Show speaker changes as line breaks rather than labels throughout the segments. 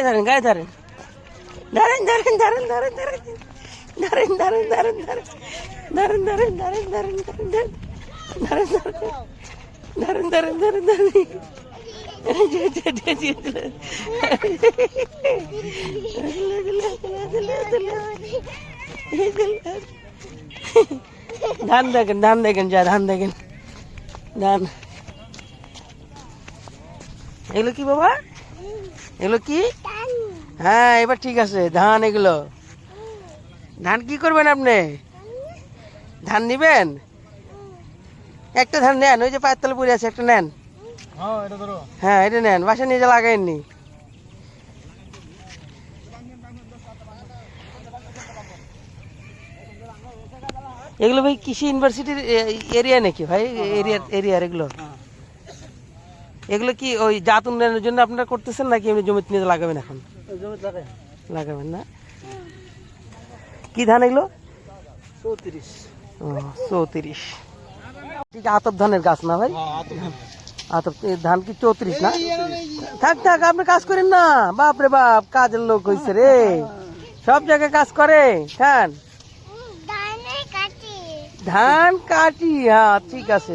গায়ে ধরেন গায়ে ধরেন ধরেন ধরেন ধরেন ধরেন ধরেন ধরেন ধরেন ধরেন ধরেন ধরেন ধরেন ধরেন ধরেন ধরেন ধরেন ধরেন ধরেন ধান দেখেন ধান দেখেন যা ধান দেখেন ধান এগুলো কি বাবা এগুলো কি হ্যাঁ এবার ঠিক আছে ধান এগুলো ধান কি করবেন আপনি ধান নিবেন একটা ধান নেন ওই যে পায়ের তলে পড়ে আছে একটা নেন হ্যাঁ এটা নেন বাসা নিয়ে যা লাগাইননি এগুলো ভাই কৃষি ইউনিভার্সিটির এরিয়া নাকি ভাই এরিয়ার এগুলো এগুলো কি ওই জাত উন্নয়নের জন্য আপনারা করতেছেন নাকি এমনি জমিতে নিয়ে লাগাবেন এখন লাগাবেন না কি ধান এগুলো 34 ঠিক আতপ ধানের গাছ না ভাই আতপ ধান কি 34 না থাক থাক আপনি কাজ করেন না বাপ রে বাপ কাজের লোক হয়েছে রে সব জায়গায় কাজ করে খান ধান কাটি হ্যাঁ ঠিক আছে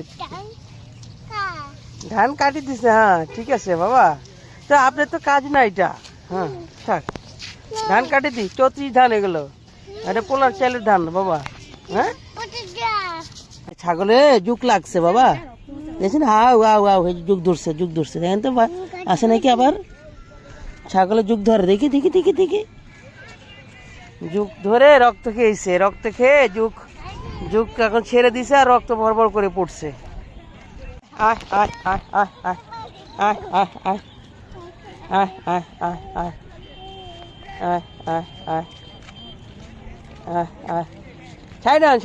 ধান কাটি দিছে হ্যাঁ ঠিক আছে বাবা তো আপনার তো কাজ না এটা হ্যাঁ থাক ধান কাটি দি 34 ধান এগুলো এটা পোলার চালের ধান বাবা হ্যাঁ ছাগলে জুক লাগছে বাবা দেখছেন হাউ হাউ হাউ জুক ধরছে দেখেন তো আসে নাকি আবার ছাগলে জুক ধরে দেখি দেখি দেখি দেখি জুক ধরে রক্ত খেয়েছে রক্ত খেয়ে জুক এখন ছেড়ে দিছে আর রক্ত ভরভর করে পড়ছে আয় আয় আয় আয় আয় আয় আয় আয় আয় আয় আয় আয় আয় আয় আয় আয় ছাইডন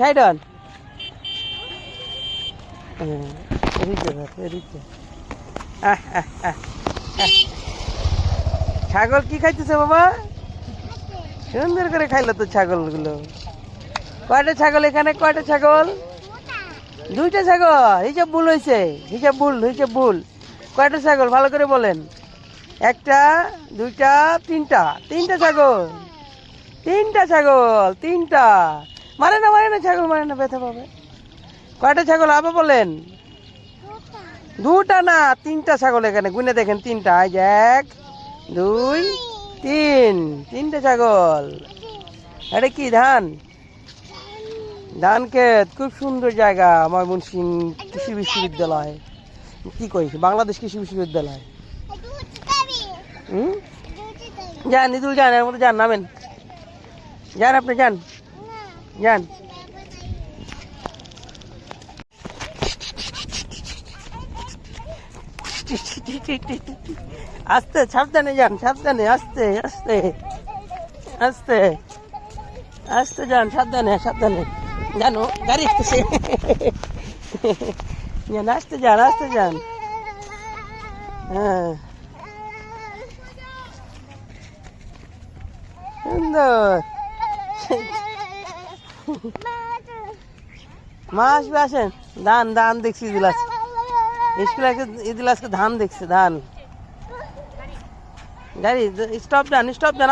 ছাগল কি খাইতেছে বাবা সুন্দর করে খাইলো তো ছাগল গুলো কয়টা ছাগল এখানে কয়টা ছাগল 2টা ছাগল হিসাব ভুল হয়েছে হিসাব ভুল কয়টা ছাগল ভালো করে বলেন 1টা 2টা 3টা ছাগল 3টা মারে না ছাগল মারে না ব্যথা পাবে কয়টা ছাগল আবার বলেন 2টা না 3টা ছাগল এখানে গুনে দেখেন 3টা 1 2 3টা ছাগল এটা কি ধান ক্ষেত খুব সুন্দর জায়গা ময়মনসিংহ কৃষি বিশ্ববিদ্যালয় কি কইছি বাংলাদেশ কৃষি বিশ্ববিদ্যালয় যান ইদুল যান এর মধ্যে যান নামেন যান আপনি যান আস্তে সাবধানে যান সাবধানে আস্তে আস্তে আস্তে আস্তে যান সাবধানে জানো গাড়ি আসতেছে আস্তে যান হ্যাঁ সুন্দর মা আসবে আসেন ধান দেখছি স্কুলে আজকে ধান দেখছে ধান গাড়ি স্টপ দেন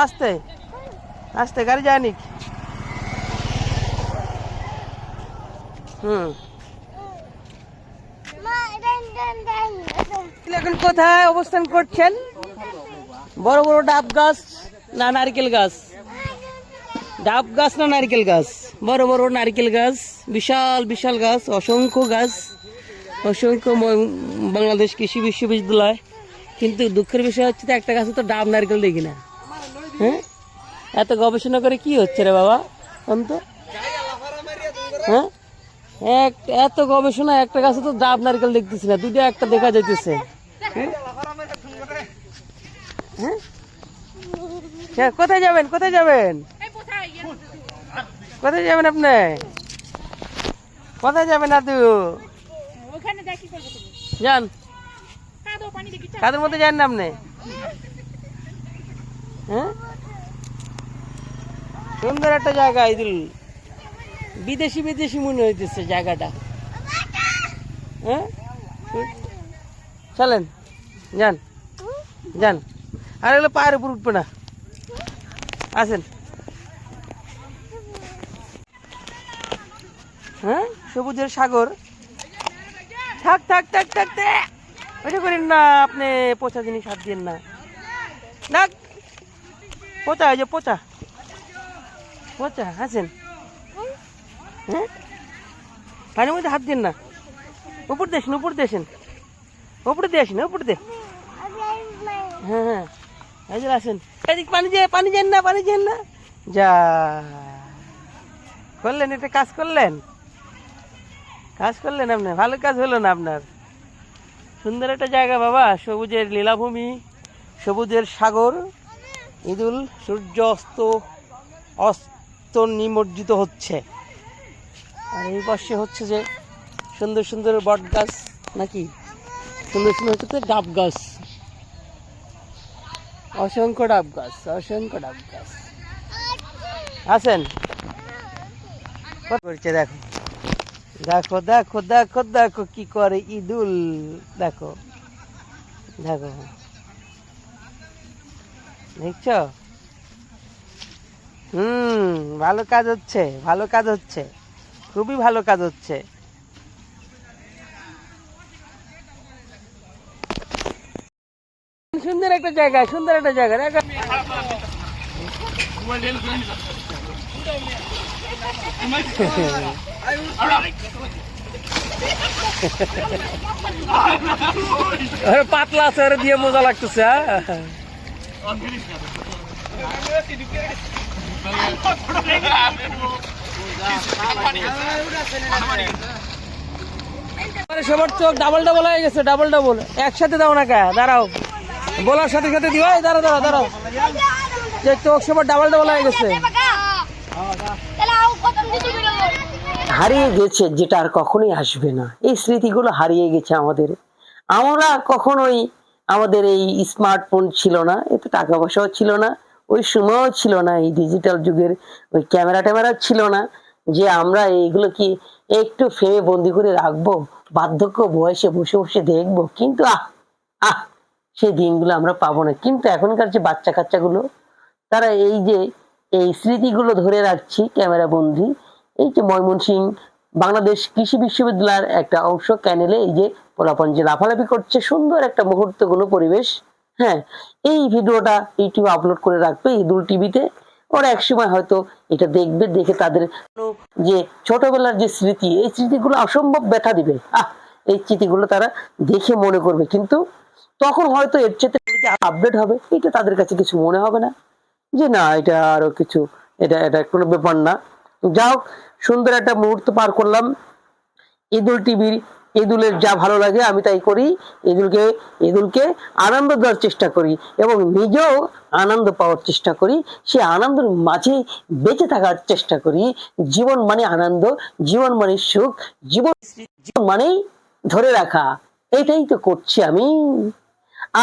আস্তে গাড়ি যায়নি এখন কোথায় অবস্থান করছেন বড় বড় ডাব গাছ না নারকেল গাছ ডাব গাছ না নারকেল গাছ বড় বড় নারকেল গাছ বিশাল গাছ অসংখ্য বাংলাদেশ কৃষি বিশ্ববিদ্যালয় কিন্তু দুঃখের বিষয় হচ্ছে একটা গাছে তো ডাব নারকেল দেখি না হ্যাঁ এত গবেষণা করে কি হচ্ছে রে বাবা অন্ত হ্যাঁ এত গবেষণা একটা গাছে তো ডাব নারকেল দেখতেছি না 2টা একটা দেখা যাইতেছে হ্যাঁ কোথায় যাবেন আপনি কোথায় যাবেন আদু যান কাদের মধ্যে যান না আপনি হ্যাঁ সুন্দর একটা জায়গা ইদুল বিদেশি মনে হইতেছে জায়গাটা হ্যাঁ চলেন যান আর এগুলো পায়ের উপর উঠবে না। আসেন। হ্যাঁ, সবুজের সাগর। থাক থাক থাক থাক ওইটা করেন না আপনি, পচা জিনিস হাত দিন না। ডাক পচা, ওই যে পচা পচা। আসেন। হ্যাঁ, পানির মধ্যে হাত দিন না। উপর দেশেন, উপর দেশেন, উপরে দিয়ে আসেন, উপরে দিয়ে। হ্যাঁ হ্যাঁ, এই যে আসেন। এদিকে পানি যায়, পানি যান না, পানি যান না। যা করলেন, এটা কাজ করলেন, কাজ করলেন আপনি, ভালো কাজ হলো না আপনার। সুন্দর একটা জায়গা বাবা, সবুজের লীলাভূমি, সবুজের সাগর। ঈদুল সূর্য অস্ত নিমজ্জিত হচ্ছে। আর এই পাশে হচ্ছে যে সুন্দর সুন্দর বট গাছ, নাকি সুন্দর সুন্দর হচ্ছে তো ডাব গাছ, অসংখ্য ডাব গাছ, অসংখ্য ডাব গাছ। আসেন। করছে দেখো, দেখো দেখো দেখো দেখো কি করে ঈদুল, দেখো দেখো, দেখছো? ভালো কাজ হচ্ছে, ভালো কাজ হচ্ছে, খুবই ভালো কাজ হচ্ছে। সুন্দর একটা জায়গা, সুন্দর একটা জায়গা। পাতলা আছে, দিয়ে মজা লাগতেছে। সবার চোখ ডাবল ডাবল হয়ে গেছে, ডাবল ডাবল। একসাথে দাও না কে, দাঁড়াও, বলার সাথে সাথে দিও। দাঁড়াও দাঁড়াও দাঁড়াও, যে চোখ সবার ডাবল ডাবল হয়ে গেছে। হারিয়ে গেছে যেটা আর কখনোই আসবে না, এই স্মৃতিগুলো হারিয়ে গেছে আমাদের। আমরা কখনোই, আমাদের এই স্মার্টফোন ছিল না, এতে টাকা পয়সাও ছিল না, ওই সময়ও ছিল না এই ডিজিটাল যুগের ওই ক্যামেরা ট্যামেরা ছিল না, যে আমরা এইগুলো কি একটু ফ্রেমে বন্দি করে রাখবো, বার্ধক্য বয়সে বসে বসে দেখবো। কিন্তু সেই দিনগুলো আমরা পাবো না। কিন্তু এখনকার যে বাচ্চা কাচ্চাগুলো, তারা এই যে এই স্মৃতিগুলো ধরে রাখছি ক্যামেরা বন্দি। এই যে ময়মনসিংহ বাংলাদেশ কৃষি বিশ্ববিদ্যালয়ের একটা অংশ ক্যানেলে এই যে পোলাপন যে লাফালাফি করছে, সুন্দর একটা মুহূর্তগুলো পরিবেশ। হ্যাঁ, এই ভিডিওটা ইউটিউবে আপলোড করে রাখবে ঈদুল টিভিতে। ওরা একসময় হয়তো এটা দেখবে, দেখে তাদের যে ছোটবেলার যে স্মৃতি, এই স্মৃতিগুলো অসম্ভব ব্যথা দিবে। এই স্মৃতিগুলো তারা দেখে মনে করবে, কিন্তু তখন হয়তো এর চেয়ে আপডেট হবে, এটা তাদের কাছে কিছু মনে হবে না, যে না এটা আরো কিছু, এটা এটা কোনো ব্যাপার না। যাও, সুন্দর একটা মুহূর্ত পার করলাম ঈদুল টিভির। ঈদুলের যা ভালো লাগে আমি তাই করি, ঈদুলকে আনন্দ দেওয়ার চেষ্টা করি এবং নিজেও আনন্দ পাওয়ার চেষ্টা করি, সে আনন্দের মাঝে বেঁচে থাকার চেষ্টা করি। জীবন মানে আনন্দ, জীবন মানে সুখ, জীবন মানেই ধরে রাখা, এটাই তো করছি আমি।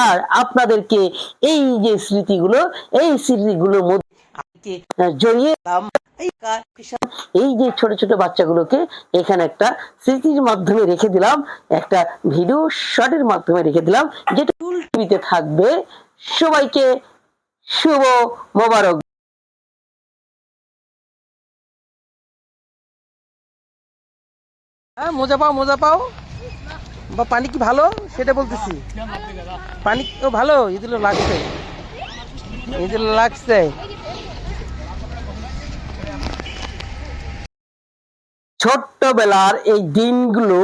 আর আপনাদেরকে এই যে স্মৃতিগুলো, এই স্মৃতিগুলোর মধ্যে জড়িয়ে এই যে ছোট ছোট বাচ্চাগুলোকে এখানে একটা স্মৃতির মাধ্যমে রেখে দিলাম, একটা ভিডিও শটের মাধ্যমে রেখে দিলাম, যেটা টিভিতে থাকবে। সবাইকে শুভ মোবারক। মজা পাও, মজা পাও। বা পানি কি ভালো সেটা বলতেছি, পানি ও ভালো, এগুলো লাগছে, এগুলো লাগছে। ছোট্টবেলার এই দিনগুলো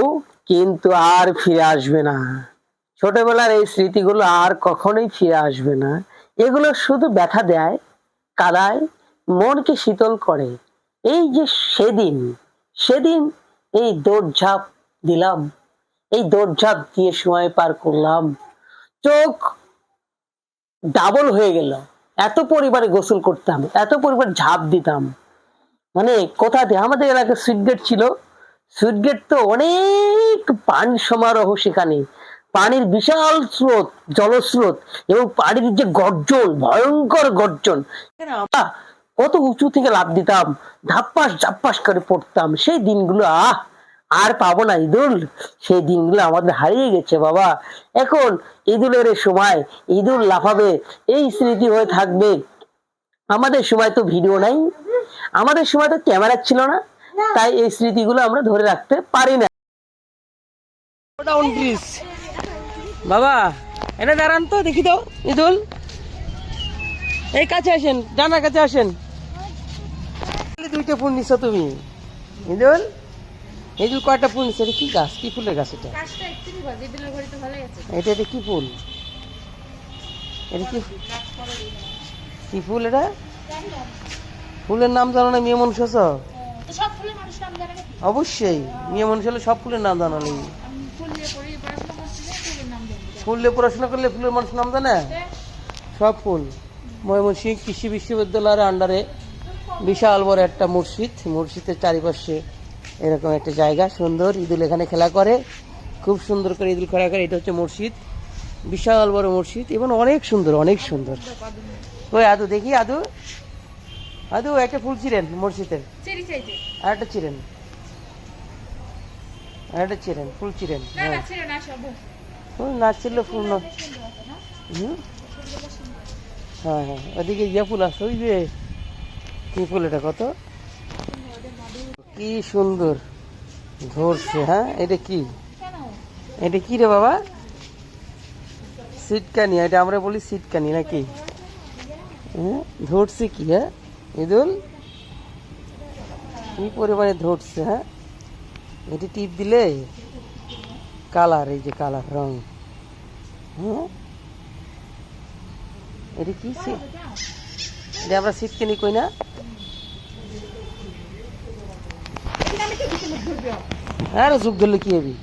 কিন্তু আর ফিরে আসবে না, ছোটবেলার এই স্মৃতিগুলো আর কখনোই ফিরে আসবে না। এগুলো শুধু ব্যথা দেয়, কাদায়, মনকে শীতল করে। এই যে সেদিন সেদিন এই দৌড়ঝাঁপ দিলাম, এই দৌড়ঝাঁপ দিয়ে সময় পার করলাম, চোখ ডাবল হয়ে গেল। এত পরিবারে গোসল করতাম, এত পরিবার ঝাঁপ দিতাম, মানে কোথা দিয়ে আমাদের এলাকায় সুইটগেট ছিল, সুইটগেট তো অনেক পানি সমারোহ, সেখানে পানির বিশাল স্রোত, জলস্রোত, এবং পানির যে গর্জন, ভয়ঙ্কর গর্জন, আমরা কত উঁচু থেকে লাফ দিতাম, ধাপ্পাস ধাপ্পাস করে পড়তাম। সেই দিনগুলো আর পাবো না ঈদুল, সেই দিনগুলো আমাদের হারিয়ে গেছে বাবা। এখন ঈদুলের সময় ঈদুল লাফাবে, এই স্মৃতি হয়ে থাকবে। আমাদের সময় তো ভিডিও নাই, আমাদের সময় তো ক্যামেরা ছিল না, তাই এই স্মৃতিগুলো আমরা ধরে রাখতে পারি না। বাবা এটা দাঁড়ান তো দেখি তো ঈদুল, এই কাছে আসেন, ডানার কাছে আসেন। দুইটা ফুল নিছো তুমি ঈদুল, ঈদুল কয়টা ফুল নিছো? এটা কি গাছ, কি ফুলের গাছ এটা? এটা এটা কি ফুল? এটা কি কি ফুল এটা? ফুলের নাম জানো না? মেয়ে মানুষ আছো? অবশ্যই মেয়ে মানুষ হলে সব ফুলের নাম জানো নেই? ফুল দিয়ে পড়াশোনা করলে ফুলের মানুষ নাম জানে? সব ফুল। ময়মনসিংহ কৃষি বিশ্ববিদ্যালয়ের আন্ডারে বিশাল বড় একটা মসজিদ, মসজিদের চারিপাশে এরকম একটা জায়গা সুন্দর। ঈদুল এখানে খেলা করে, খুব সুন্দর করে ঈদুল খেলা করে। এটা হচ্ছে মসজিদ, বিশাল বড় মসজিদ এবং অনেক সুন্দর, অনেক সুন্দর। ওই আদু দেখি, আদু আদু একটা ফুল ছিলেন মসজিদের, আর একটা ছিলেন, আর একটা ছিলেন, ফুল ছিলেন। ফুল না ছিল, ফুল না। হ্যাঁ হ্যাঁ, ওদিকে ইয়া ফুল আছে, ওই যে কি ফুল এটা, কত কি সুন্দর ধরছে। হ্যাঁ এটা কি, এটা কি রে বাবা? সিটকানি, এটা আমরা বলি সিটকানি নাকি? হ্যাঁ ধরছে কি? হ্যাঁ ঈদুল কি পরিমাণে ধরছে। হ্যাঁ এটি টিপ দিলে কালার, এই যে কালার রং। হ্যাঁ এটা কি, এটা আমরা সিটকানি কই না? আরে যুগ ধরলে কি হবি?